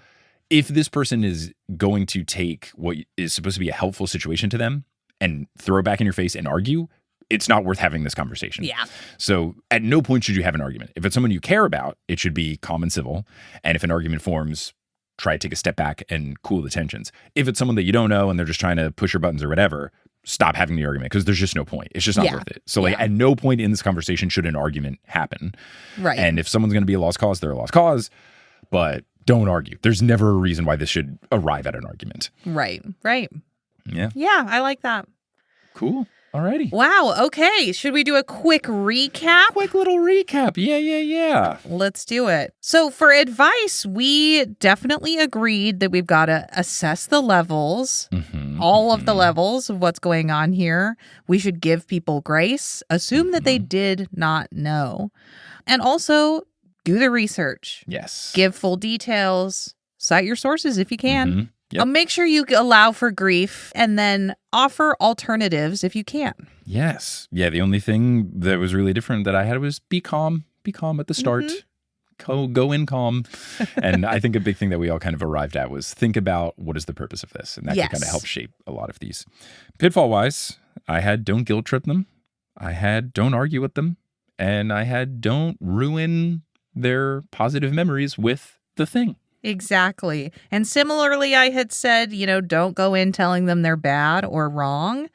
if this person is going to take what is supposed to be a helpful situation to them and throw it back in your face and argue, it's not worth having this conversation. Yeah. So at no point should you have an argument. If it's someone you care about, it should be calm and civil. And if an argument forms, try to take a step back and cool the tensions. If it's someone that you don't know and they're just trying to push your buttons or whatever, stop having the argument, because there's just no point. It's just not worth it. So like at no point in this conversation should an argument happen. Right. And if someone's going to be a lost cause, they're a lost cause, but don't argue. There's never a reason why this should arrive at an argument. Right. Yeah. Yeah, I like that. Cool. Alrighty. Wow. Okay. Should we do a quick recap? Quick little recap. Yeah. Let's do it. So for advice, we definitely agreed that we've got to assess the levels, all of the levels of what's going on here. We should give people grace, assume that they did not know, and also do the research. Yes. Give full details. Cite your sources if you can. Yep. Make sure you allow for grief, and then offer alternatives if you can. Yes. Yeah, the only thing that was really different that I had was be calm. Be calm at the start. Go in calm. And I think a big thing that we all kind of arrived at was think about what is the purpose of this. And that can kind of help shape a lot of these. Pitfall-wise, I had don't guilt trip them. I had don't argue with them. And I had don't ruin their positive memories with the thing. Exactly. And similarly, I had said, don't go in telling them they're bad or wrong.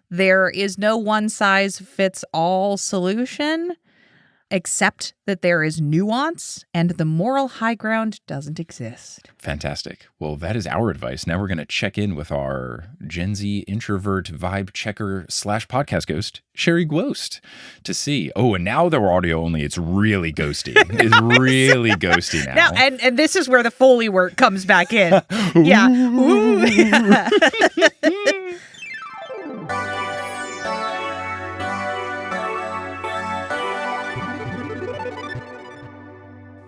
There is no one size fits all solution. accept that there is nuance and the moral high ground doesn't exist. Fantastic. Well, that is our advice. Now we're going to check in with our Gen Z introvert vibe checker / podcast ghost, Sherry Gwost, to see. Oh, and now that we're audio only, it's really ghosty. It's really ghosty now. And this is where the Foley work comes back in. Yeah. Ooh.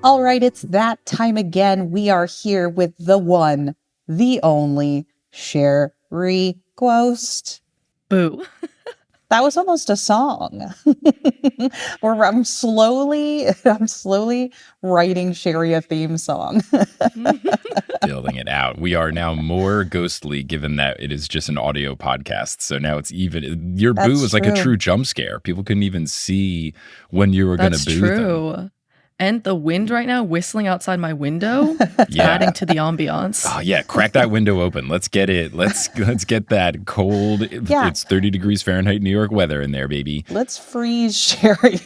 All right, it's that time again. We are here with the one, the only Sherry Gwost. Boo. That was almost a song. I'm slowly writing Sherry a theme song. Building it out. We are now more ghostly given that it is just an audio podcast. So now it's even, your boo was like a true jump scare. People couldn't even see when you were going to boo true. them. And the wind right now whistling outside my window, adding to the ambiance. Oh yeah, crack that window open. Let's get it. Let's get that cold. Yeah. It's 30 degrees Fahrenheit New York weather in there, baby. Let's freeze Sherry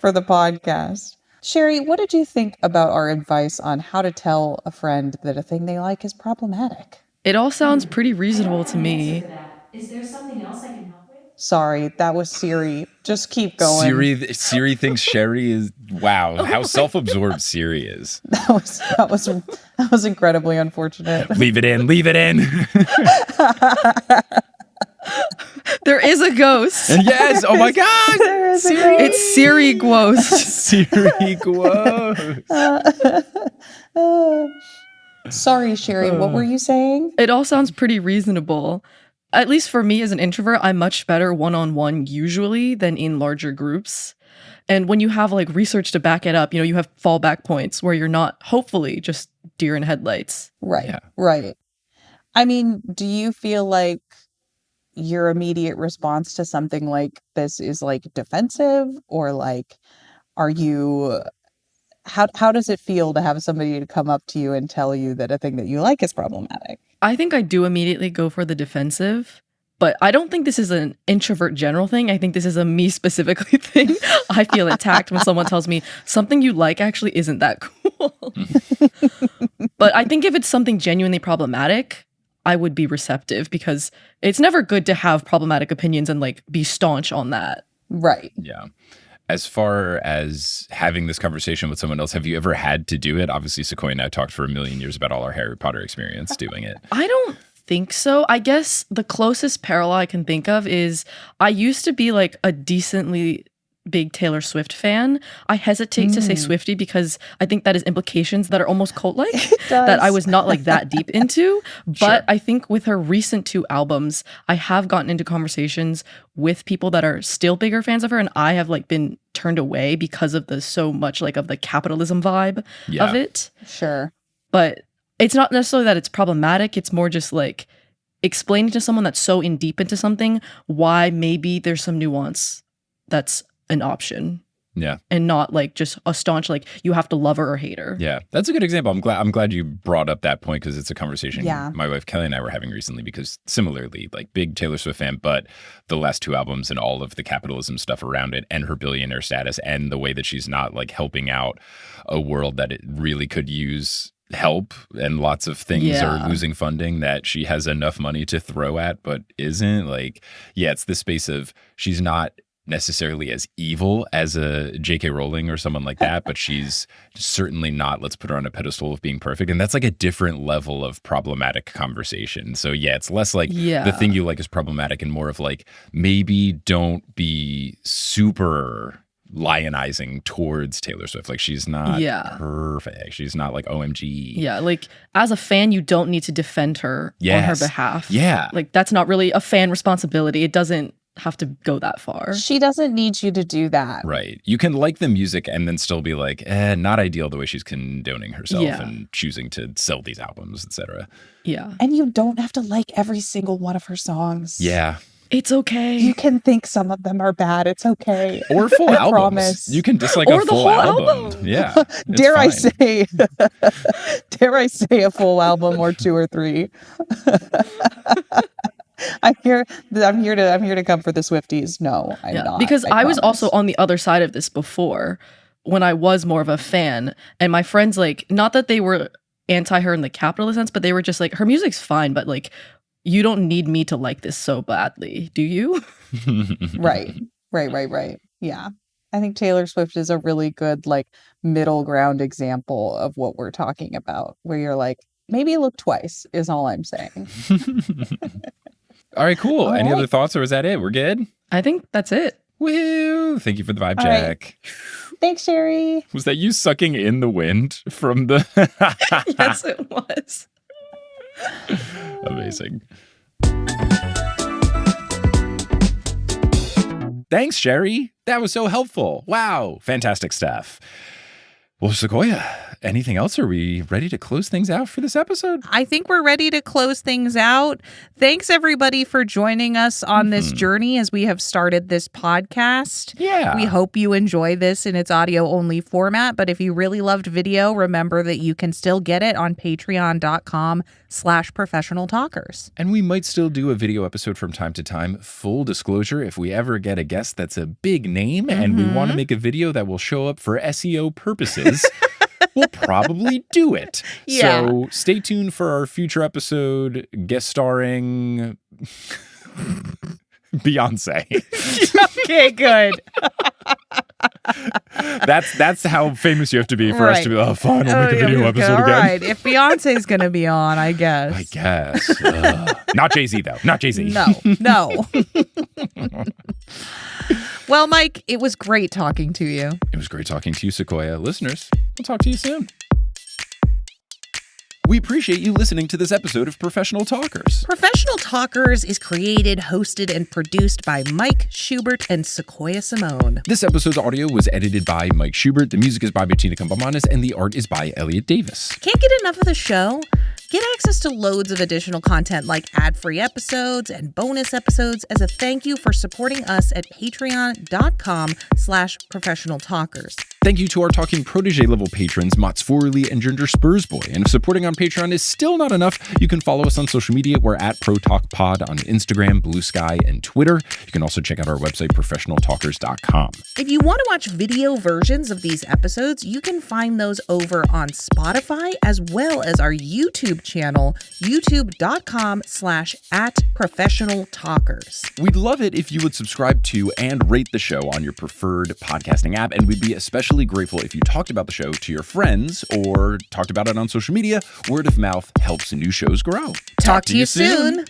for the podcast. Sherry, what did you think about our advice on how to tell a friend that a thing they like is problematic? It all sounds pretty reasonable to me. Is there something else I can help with? Sorry, that was Siri. Just keep going. Siri thinks Sherry is, wow, how self-absorbed Siri is. That was incredibly unfortunate. Leave it in. Leave it in. There is a ghost. Yes. Oh my God. There is a ghost. It's Siri Gwost. Siri Gwost. Sorry, Sherry. What were you saying? It all sounds pretty reasonable. At least for me as an introvert, I'm much better one-on-one usually than in larger groups. And when you have like research to back it up, you have fallback points where you're not, hopefully, just deer in headlights. Right. Yeah. Right. I mean, do you feel like your immediate response to something like this is like defensive, or like, are you, how does it feel to have somebody to come up to you and tell you that a thing that you like is problematic? I think I do immediately go for the defensive, but I don't think this is an introvert general thing. I think this is a me specifically thing. I feel attacked when someone tells me something you like actually isn't that cool. But I think if it's something genuinely problematic, I would be receptive, because it's never good to have problematic opinions and like be staunch on that. Right. Yeah. As far as having this conversation with someone else, have you ever had to do it? Obviously, Sequoia and I talked for a million years about all our Harry Potter experience doing it. I don't think so. I guess the closest parallel I can think of is I used to be like a decently big Taylor Swift fan. I hesitate to say Swiftie because I think that is implications that are almost cult-like that I was not like that deep into. But Sure. I think with her recent 2 albums, I have gotten into conversations with people that are still bigger fans of her, and I have like been turned away because of the so much like of the capitalism vibe of it. Sure. But it's not necessarily that it's problematic. It's more just like explaining to someone that's so in deep into something why maybe there's some nuance that's an option. Yeah. And not like just a staunch like you have to love her or hate her. Yeah, that's a good example. I'm glad you brought up that point, because it's a conversation my wife Kelly and I were having recently, because similarly, like big Taylor Swift fan, but the last 2 albums and all of the capitalism stuff around it and her billionaire status and the way that she's not like helping out a world that it really could use help, and lots of things are losing funding that she has enough money to throw at but isn't. Like, yeah, it's the space of she's not necessarily as evil as a J.K. Rowling or someone like that, but she's certainly not, let's put her on a pedestal of being perfect. And that's like a different level of problematic conversation. So yeah, it's less like the thing you like is problematic and more of like, maybe don't be super lionizing towards Taylor Swift. Like, she's not perfect. She's not like OMG. Yeah, like as a fan, you don't need to defend her on her behalf. Yeah. Like that's not really a fan responsibility. It doesn't have to go that far. She doesn't need you to do that. Right. You can like the music and then still be like, not ideal the way she's condoning herself and choosing to sell these albums, etc. Yeah. And you don't have to like every single one of her songs. Yeah. It's okay. You can think some of them are bad. It's okay. Or full I albums. promise. You can dislike Or a the full whole album. album. Yeah. Dare I fine. say a full album or 2 or 3? I'm here to come for the Swifties. No, I'm not. Because I was promise. also on the other side of this before when I was more of a fan, and my friends, like, not that they were anti her in the capitalist sense, but they were just like, her music's fine, but like, you don't need me to like this so badly, do you? Right. Yeah. I think Taylor Swift is a really good like middle ground example of what we're talking about, where you're like, maybe look twice is all I'm saying. All right, cool. All Any right. other thoughts, or is that it? We're good? I think that's it. Woo! Thank you for the vibe All right. check. Thanks, Sherry. Was that you sucking in the wind from the... Yes, it was. Amazing. Thanks, Sherry. That was so helpful. Wow. Fantastic stuff. Well, Sequoia, anything else? Are we ready to close things out for this episode? I think we're ready to close things out. Thanks, everybody, for joining us on this journey as we have started this podcast. Yeah. We hope you enjoy this in its audio-only format, but if you really loved video, remember that you can still get it on patreon.com/professional talkers. And we might still do a video episode from time to time. Full disclosure, if we ever get a guest that's a big name and we want to make a video that will show up for SEO purposes, we'll probably do it. Yeah. So stay tuned for our future episode guest starring Beyonce. Okay, good. That's how famous you have to be for us to be like, oh, fine, we'll make a video episode All again. right. If Beyonce's going to be on, I guess. I guess. Not Jay-Z, though. Not Jay-Z. No. Well, Mike, it was great talking to you. It was great talking to you, Sequoia. Listeners, we'll talk to you soon. We appreciate you listening to this episode of Professional Talkers. Professional Talkers is created, hosted, and produced by Mike Schubert and Sequoia Simone. This episode's audio was edited by Mike Schubert. The music is by Bettina Campamanes, and the art is by Elliot Davis. Can't get enough of the show? Get access to loads of additional content like ad-free episodes and bonus episodes as a thank you for supporting us at patreon.com/professional talkers. Thank you to our Talking Protege level patrons, Mats Forley and Ginger Spursboy. And if supporting on Patreon is still not enough, you can follow us on social media. We're at ProTalkPod on Instagram, Blue Sky, and Twitter. You can also check out our website, professionaltalkers.com. If you want to watch video versions of these episodes, you can find those over on Spotify as well as our YouTube channel, youtube.com/@professionaltalkers. We'd love it if you would subscribe to and rate the show on your preferred podcasting app, and we'd be especially grateful if you talked about the show to your friends or talked about it on social media. Word of mouth helps new shows grow. Talk to you soon.